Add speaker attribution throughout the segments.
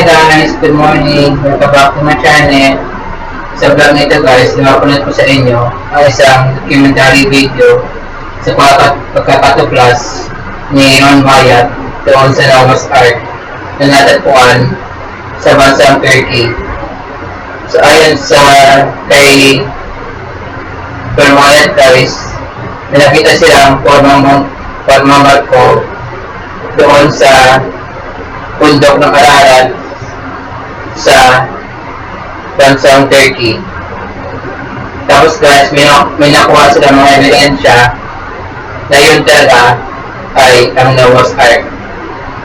Speaker 1: Hi guys, good morning. Welcome back to my channel. Sa vlog nito guys, pinapanood ko sa inyo ang isang documentary video sa pagkakatuplas ni Ron Wyatt doon sa Noah's Ark na natagpuan sa Bansang, Turkey. So ayon sa kay Ron Wyatt guys, nakita silang formang barko doon sa bundok ng Ararat sa Bansang, Turkey. Tapos guys, may nakuha sila mga ebidensya na yun talaga ay ang Noah's Ark.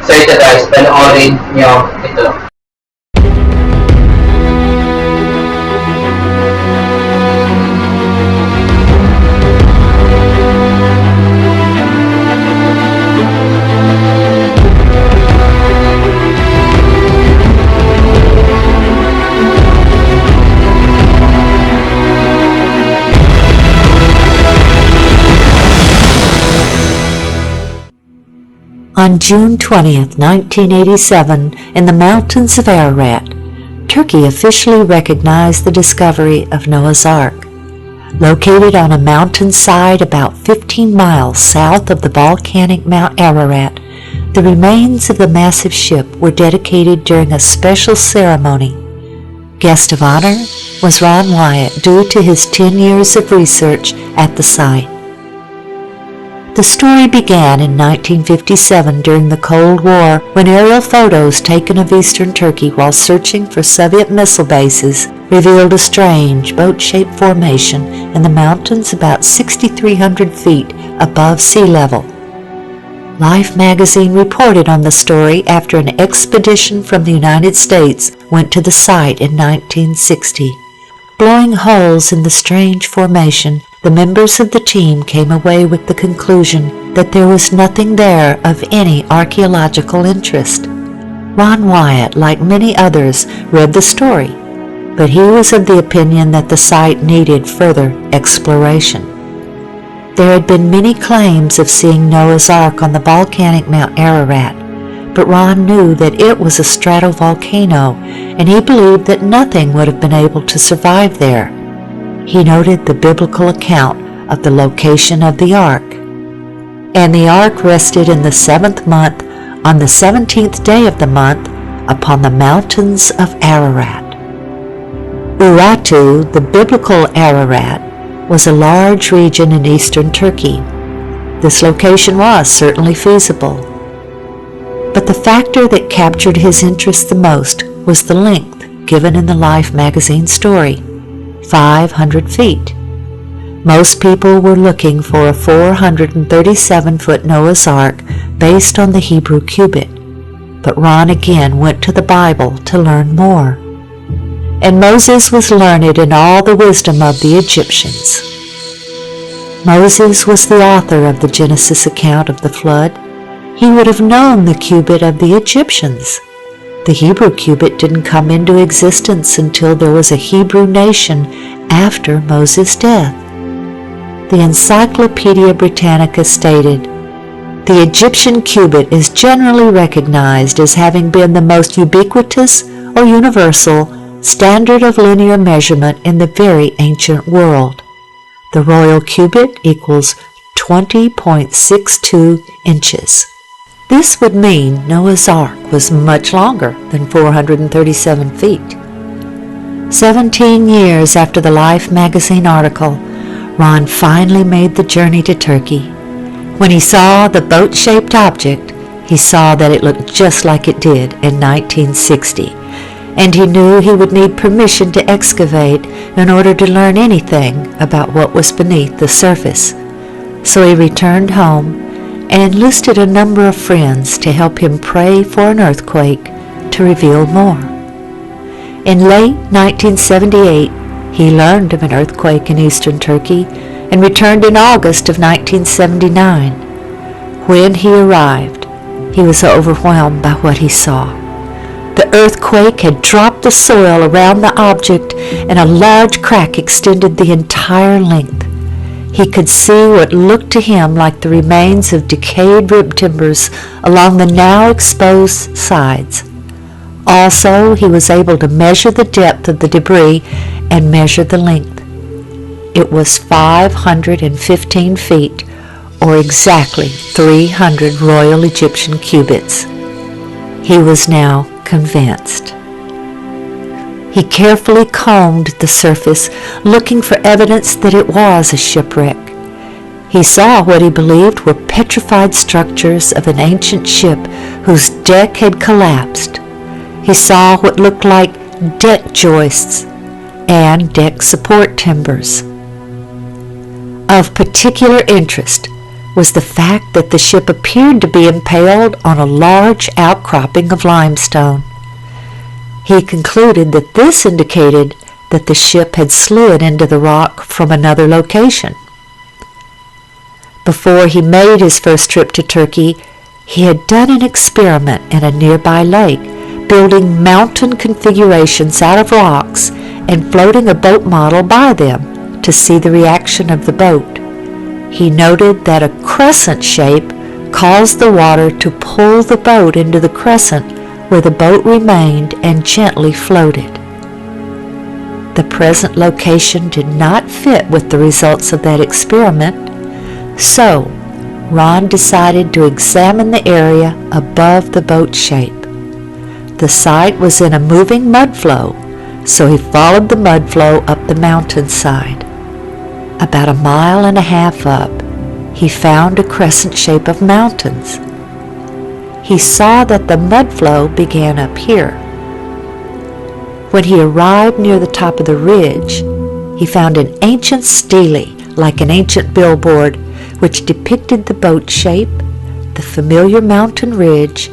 Speaker 1: So ito guys, panoorin nyo ito.
Speaker 2: On June 20th, 1987, in the mountains of Ararat, Turkey officially recognized the discovery of Noah's Ark. Located on a mountainside about 15 miles south of the volcanic Mount Ararat, the remains of the massive ship were dedicated during a special ceremony. Guest of honor was Ron Wyatt due to his 10 years of research at the site. The story began in 1957 during the Cold War when aerial photos taken of eastern Turkey while searching for Soviet missile bases revealed a strange boat-shaped formation in the mountains about 6,300 feet above sea level. Life magazine reported on the story after an expedition from the United States went to the site in 1960. Blowing holes in the strange formation, the members of the team came away with the conclusion that there was nothing there of any archaeological interest. Ron Wyatt, like many others, read the story, but he was of the opinion that the site needed further exploration. There had been many claims of seeing Noah's Ark on the volcanic Mount Ararat, but Ron knew that it was a stratovolcano, and he believed that nothing would have been able to survive there. He noted the biblical account of the location of the ark. And the ark rested in the 7th month on the 17th day of the month upon the mountains of Ararat. Urartu, the biblical Ararat, was a large region in eastern Turkey. This location was certainly feasible. But the factor that captured his interest the most was the length given in the Life magazine story. 500 feet. Most people were looking for a 437-foot Noah's Ark based on the Hebrew cubit, but Ron again went to the Bible to learn more. And Moses was learned in all the wisdom of the Egyptians. Moses was the author of the Genesis account of the flood. He would have known the cubit of the Egyptians. The Hebrew cubit didn't come into existence until there was a Hebrew nation after Moses' death. The Encyclopedia Britannica stated, "The Egyptian cubit is generally recognized as having been the most ubiquitous or universal standard of linear measurement in the very ancient world. The royal cubit equals 20.62 inches. This would mean Noah's Ark was much longer than 437 feet. 17 years after the Life magazine article, Ron finally made the journey to Turkey. When he saw the boat-shaped object, he saw that it looked just like it did in 1960, and he knew he would need permission to excavate in order to learn anything about what was beneath the surface. So he returned home and enlisted a number of friends to help him pray for an earthquake to reveal more. In late 1978, he learned of an earthquake in eastern Turkey and returned in August of 1979. When he arrived, he was overwhelmed by what he saw. The earthquake had dropped the soil around the object, and a large crack extended the entire length. He could see what looked to him like the remains of decayed rib timbers along the now exposed sides. Also, he was able to measure the depth of the debris and measure the length. It was 515 feet, or exactly 300 Royal Egyptian cubits. He was now convinced. He carefully combed the surface, looking for evidence that it was a shipwreck. He saw what he believed were petrified structures of an ancient ship whose deck had collapsed. He saw what looked like deck joists and deck support timbers. Of particular interest was the fact that the ship appeared to be impaled on a large outcropping of limestone. He concluded that this indicated that the ship had slid into the rock from another location. Before he made his first trip to Turkey, he had done an experiment in a nearby lake, building mountain configurations out of rocks and floating a boat model by them to see the reaction of the boat. He noted that a crescent shape caused the water to pull the boat into the crescent where the boat remained and gently floated. The present location did not fit with the results of that experiment, so Ron decided to examine the area above the boat shape. The site was in a moving mud flow, so he followed the mud flow up the mountainside. About 1.5 miles up, he found a crescent shape of mountains. He saw that the mud flow began up here. When he arrived near the top of the ridge, he found an ancient stele, like an ancient billboard, which depicted the boat shape, the familiar mountain ridge,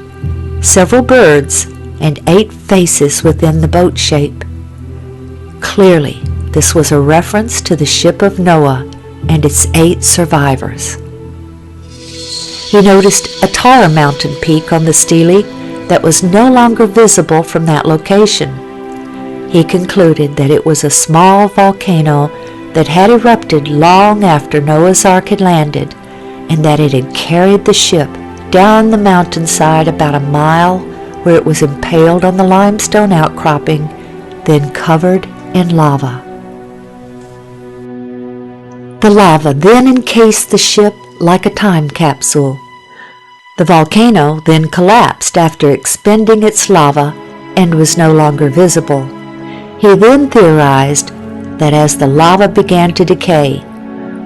Speaker 2: several birds, and 8 faces within the boat shape. Clearly, this was a reference to the ship of Noah and its 8 survivors. He noticed a taller mountain peak on the stele that was no longer visible from that location. He concluded that it was a small volcano that had erupted long after Noah's Ark had landed, and that it had carried the ship down the mountainside about 1 mile, where it was impaled on the limestone outcropping, then covered in lava. The lava then encased the ship like a time capsule. The volcano then collapsed after expending its lava and was no longer visible. He then theorized that as the lava began to decay,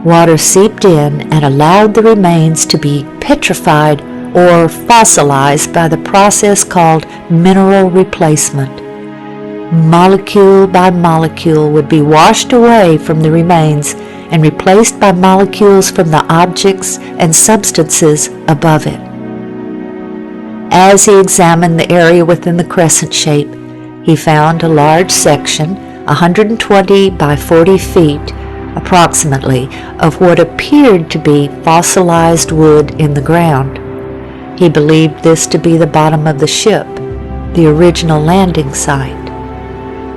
Speaker 2: water seeped in and allowed the remains to be petrified or fossilized by the process called mineral replacement. Molecule by molecule would be washed away from the remains and replaced by molecules from the objects and substances above it. As he examined the area within the crescent shape, he found a large section, 120 by 40 feet, approximately, of what appeared to be fossilized wood in the ground. He believed this to be the bottom of the ship, the original landing site.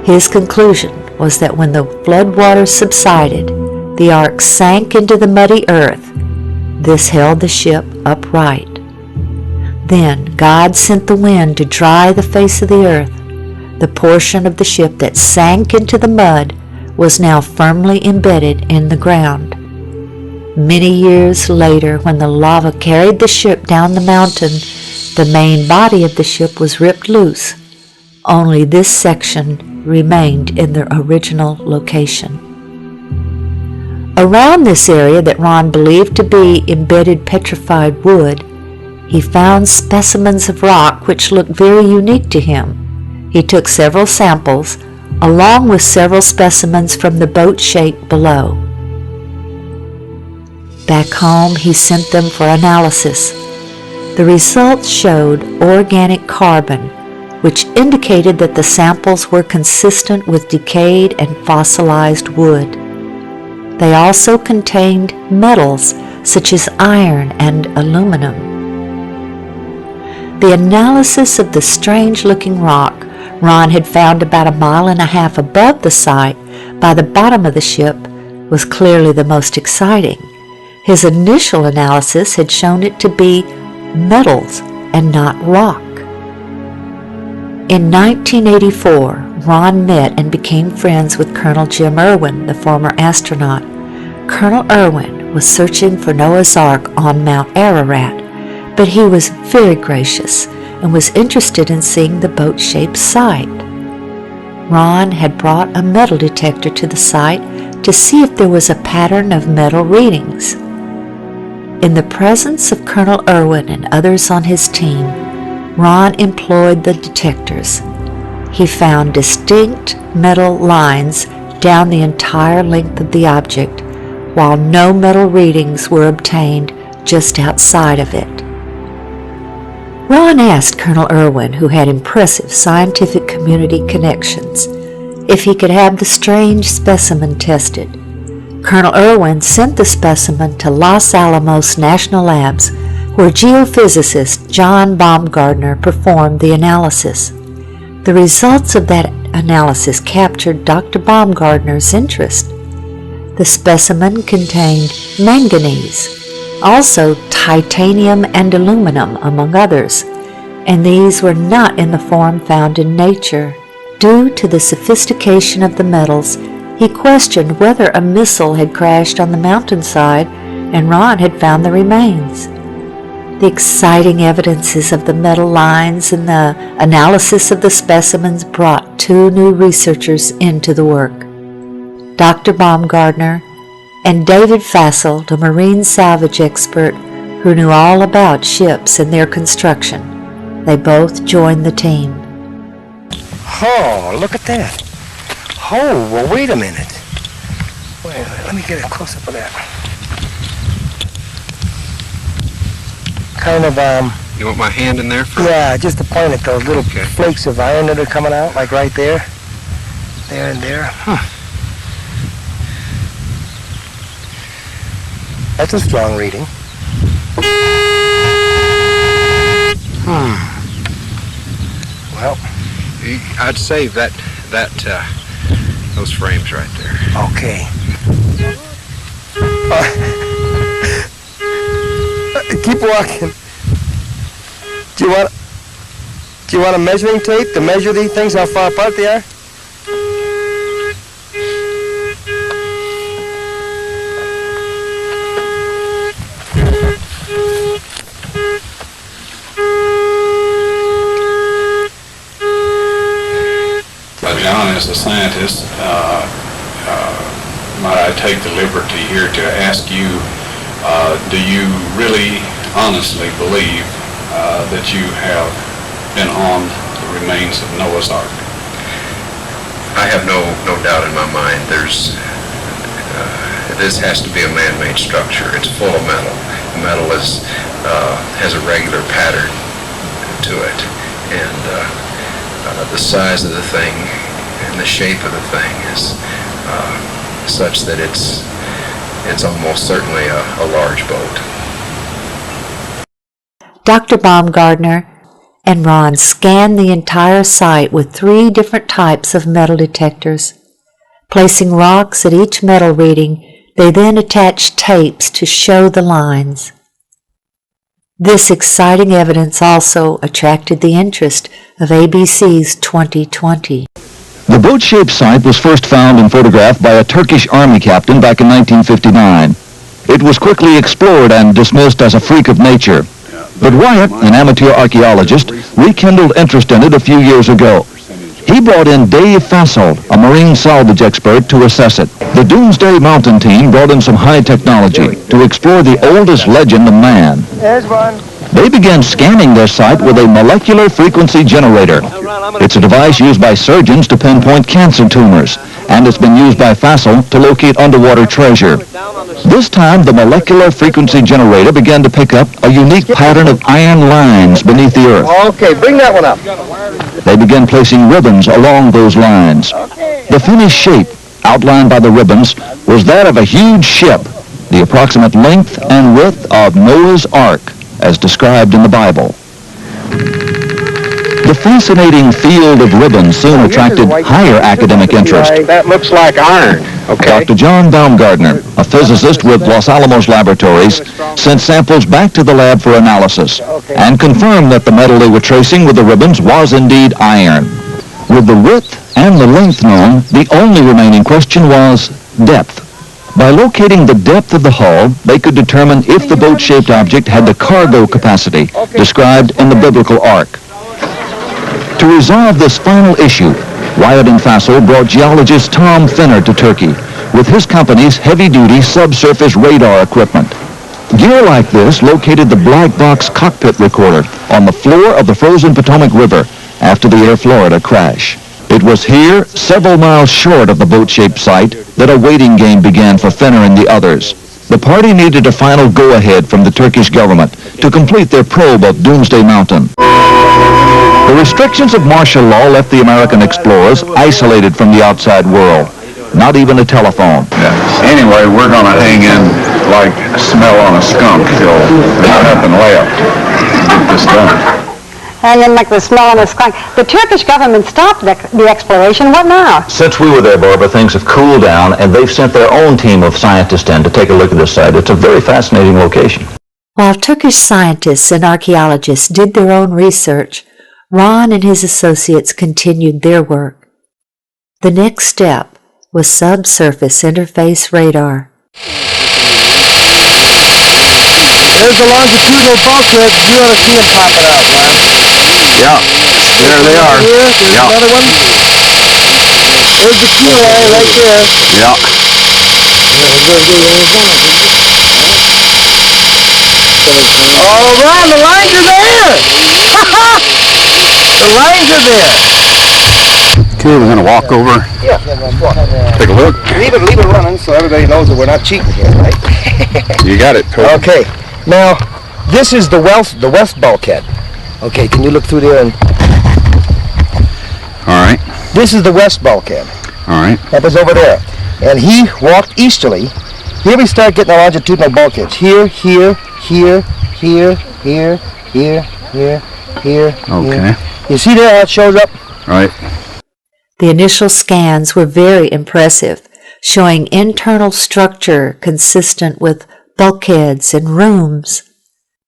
Speaker 2: His conclusion was that when the floodwaters subsided, the ark sank into the muddy earth. This held the ship upright. Then God sent the wind to dry the face of the earth. The portion of the ship that sank into the mud was now firmly embedded in the ground. Many years later, when the lava carried the ship down the mountain, the main body of the ship was ripped loose. Only this section remained in their original location. Around this area that Ron believed to be embedded petrified wood, he found specimens of rock which looked very unique to him. He took several samples, along with several specimens from the boat shape below. Back home, he sent them for analysis. The results showed organic carbon, which indicated that the samples were consistent with decayed and fossilized wood. They also contained metals such as iron and aluminum. The analysis of the strange-looking rock Ron had found about 1.5 miles above the site by the bottom of the ship was clearly the most exciting. His initial analysis had shown it to be metals and not rock. In 1984, Ron met and became friends with Colonel Jim Irwin, the former astronaut. Colonel Irwin was searching for Noah's Ark on Mount Ararat, but he was very gracious and was interested in seeing the boat-shaped site. Ron had brought a metal detector to the site to see if there was a pattern of metal readings. In the presence of Colonel Irwin and others on his team, Ron employed the detectors. He found distinct metal lines down the entire length of the object, while no metal readings were obtained just outside of it. Ron asked Colonel Irwin, who had impressive scientific community connections, if he could have the strange specimen tested. Colonel Irwin sent the specimen to Los Alamos National Labs, where geophysicist John Baumgartner performed the analysis. The results of that analysis captured Dr. Baumgartner's interest. The specimen contained manganese, also titanium and aluminum, among others, and these were not in the form found in nature. Due to the sophistication of the metals, he questioned whether a missile had crashed on the mountainside and Ron had found the remains. The exciting evidences of the metal lines and the analysis of the specimens brought two new researchers into the work. Dr. Baumgartner and David Fassel, the marine salvage expert who knew all about ships and their construction. They both joined the team.
Speaker 3: Oh, look at that. Oh, well, wait a minute. Wait, let me get a close-up of that. Kind of,
Speaker 4: You want my hand in there?
Speaker 3: yeah, just to point at those little flakes of iron that are coming out, like right there. There and there. Huh. That's a strong reading. Well,
Speaker 4: I'd say that those frames right there.
Speaker 3: okay. Keep walking. Do you want a measuring tape to measure these things, how far apart they are?
Speaker 5: John, as a scientist, might I take the liberty here to ask you, do you really honestly believe that you have been on the remains of Noah's Ark?
Speaker 4: I have no doubt in my mind. This has to be a man-made structure. It's full of metal. The metal has a regular pattern to it, and the size of the thing and the shape of the thing is such that it's almost certainly a large boat.
Speaker 2: Dr. Baumgartner and Ron scanned the entire site with 3 different types of metal detectors. Placing rocks at each metal reading, they then attached tapes to show the lines. This exciting evidence also attracted the interest of ABC's 2020.
Speaker 6: The boat-shaped site was first found and photographed by a Turkish army captain back in 1959. It was quickly explored and dismissed as a freak of nature. But Wyatt, an amateur archaeologist, rekindled interest in it a few years ago. He brought in Dave Fassel, a marine salvage expert, to assess it. The Doomsday Mountain team brought in some high technology to explore the oldest legend of man.
Speaker 3: There's one.
Speaker 6: They began scanning their site with a molecular frequency generator. It's a device used by surgeons to pinpoint cancer tumors, and it's been used by Fassel to locate underwater treasure. This time, the molecular frequency generator began to pick up a unique pattern of iron lines beneath the earth.
Speaker 3: Okay, bring that one up.
Speaker 6: They began placing ribbons along those lines. The finished shape, outlined by the ribbons, was that of a huge ship, the approximate length and width of Noah's Ark, as described in the Bible. The fascinating field of ribbons soon attracted higher academic interest.
Speaker 3: That looks like iron. Okay.
Speaker 6: Dr. John Baumgartner, a physicist with Los Alamos Laboratories, sent samples back to the lab for analysis and confirmed that the metal they were tracing with the ribbons was indeed iron. With the width and the length known, the only remaining question was depth. By locating the depth of the hull, they could determine if the boat-shaped object had the cargo capacity described in the biblical ark. To resolve this final issue, Wyatt and Fassel brought geologist Tom Finner to Turkey with his company's heavy-duty subsurface radar equipment. Gear like this located the black box cockpit recorder on the floor of the frozen Potomac River after the Air Florida crash. It was here, several miles short of the boat-shaped site, that a waiting game began for Finner and the others. The party needed a final go-ahead from the Turkish government to complete their probe of Doomsday Mountain. The restrictions of martial law left the American explorers isolated from the outside world. Not even a telephone.
Speaker 5: Anyway, we're going to hang in like smell on a skunk till up and left. Get this done.
Speaker 7: And then like the smell on a skunk. The Turkish government stopped the exploration. What now?
Speaker 6: Since we were there, Barbara, things have cooled down, and they've sent their own team of scientists in to take a look at this site. It's a very fascinating location.
Speaker 2: While Turkish scientists and archaeologists did their own research, Ron and his associates continued their work. The next step was subsurface interface radar.
Speaker 3: There's the longitudinal bulkhead. You ought to see them popping out, Ron.
Speaker 5: Yeah, there they are.
Speaker 3: There's another one. There's the key line right there.
Speaker 5: Yeah.
Speaker 3: Oh, Ron, the lines are there! The lines are there!
Speaker 5: Okay, we're going to walk over.
Speaker 3: Yeah, let's walk.
Speaker 5: Take a look.
Speaker 3: Leave it running so everybody knows that we're not cheating here, right?
Speaker 5: You got it, Toby.
Speaker 3: Okay, now, this is the west bulkhead. Okay, can you look through there and...
Speaker 5: All right.
Speaker 3: This is the west bulkhead.
Speaker 5: All right.
Speaker 3: That was over there. And he walked easterly. Here we start getting the longitudinal bulkheads. Here, here, here, here, here, here, here, here.
Speaker 5: Okay.
Speaker 3: You see there how it shows up?
Speaker 5: Right.
Speaker 2: The initial scans were very impressive, showing internal structure consistent with bulkheads and rooms.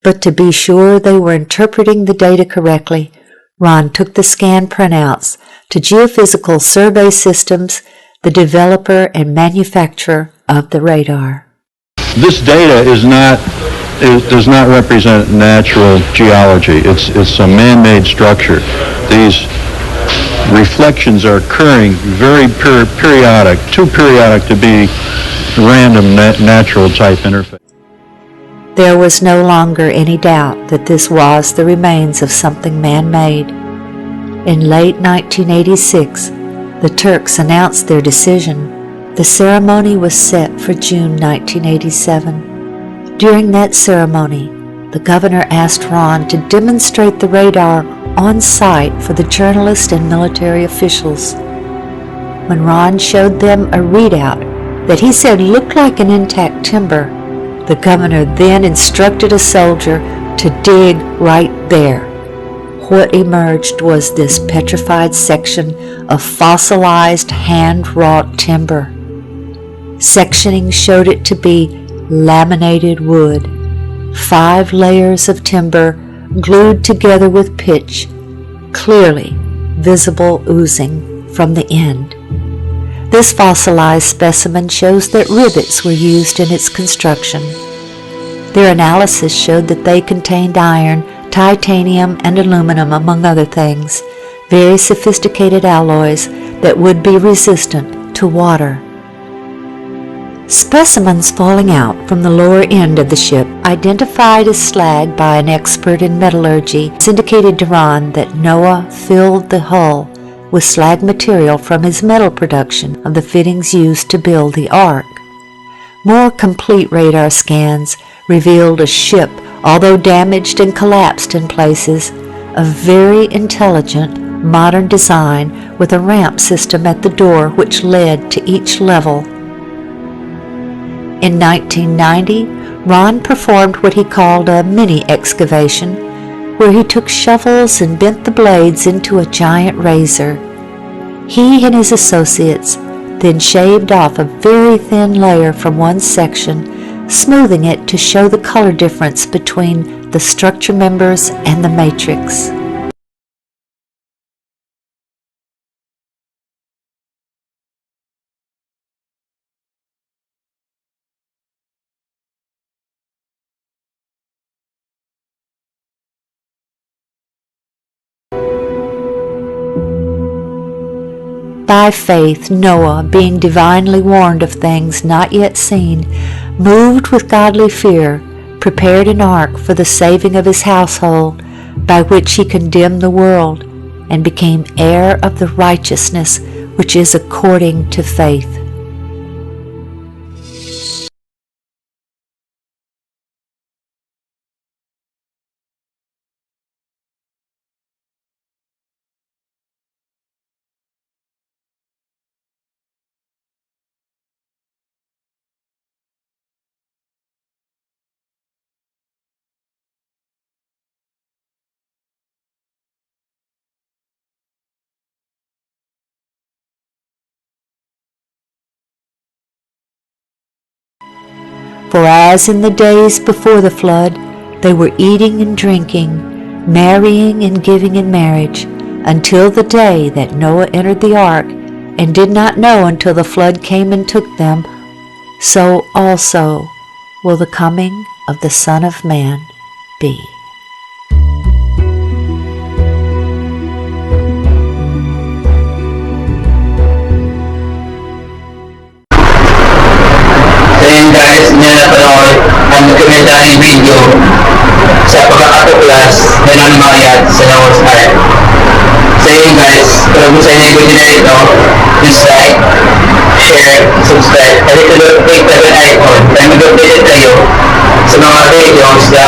Speaker 2: But to be sure they were interpreting the data correctly, Ron took the scan printouts to Geophysical Survey Systems, the developer and manufacturer of the radar.
Speaker 8: This data does not represent natural geology. It's a man-made structure. These reflections are occurring very periodic, too periodic to be random natural type interface.
Speaker 2: There was no longer any doubt that this was the remains of something man-made. In late 1986, the Turks announced their decision. The ceremony was set for June 1987. During that ceremony, the governor asked Ron to demonstrate the radar on site for the journalists and military officials. When Ron showed them a readout that he said looked like an intact timber, the governor then instructed a soldier to dig right there. What emerged was this petrified section of fossilized hand-wrought timber. Sectioning showed it to be laminated wood, 5 layers of timber glued together with pitch, clearly visible oozing from the end. This fossilized specimen shows that rivets were used in its construction. Their analysis showed that they contained iron, titanium, and aluminum, among other things, very sophisticated alloys that would be resistant to water. Specimens falling out from the lower end of the ship, identified as slag by an expert in metallurgy, indicated to Ron that Noah filled the hull with slag material from his metal production of the fittings used to build the ark. More complete radar scans revealed a ship, although damaged and collapsed in places, of very intelligent, modern design with a ramp system at the door which led to each level. In 1990, Ron performed what he called a mini excavation, where he took shovels and bent the blades into a giant razor. He and his associates then shaved off a very thin layer from one section, smoothing it to show the color difference between the structure members and the matrix. By faith, Noah, being divinely warned of things not yet seen, moved with godly fear, prepared an ark for the saving of his household, by which he condemned the world, and became heir of the righteousness which is according to faith. For as in the days before the flood, they were eating and drinking, marrying and giving in marriage, until the day that Noah entered the ark, and did not know until the flood came and took them, so also will the coming of the Son of Man be.
Speaker 1: Guys, niyo napanood ang dokumentary video sa Pagtuklas ni Ron Wyatt sa Noah's Ark. So yun guys, kung gusto niyo yung video na ito, please like, share, subscribe, at ito click the bell icon para mag-update kayo sa mga videos na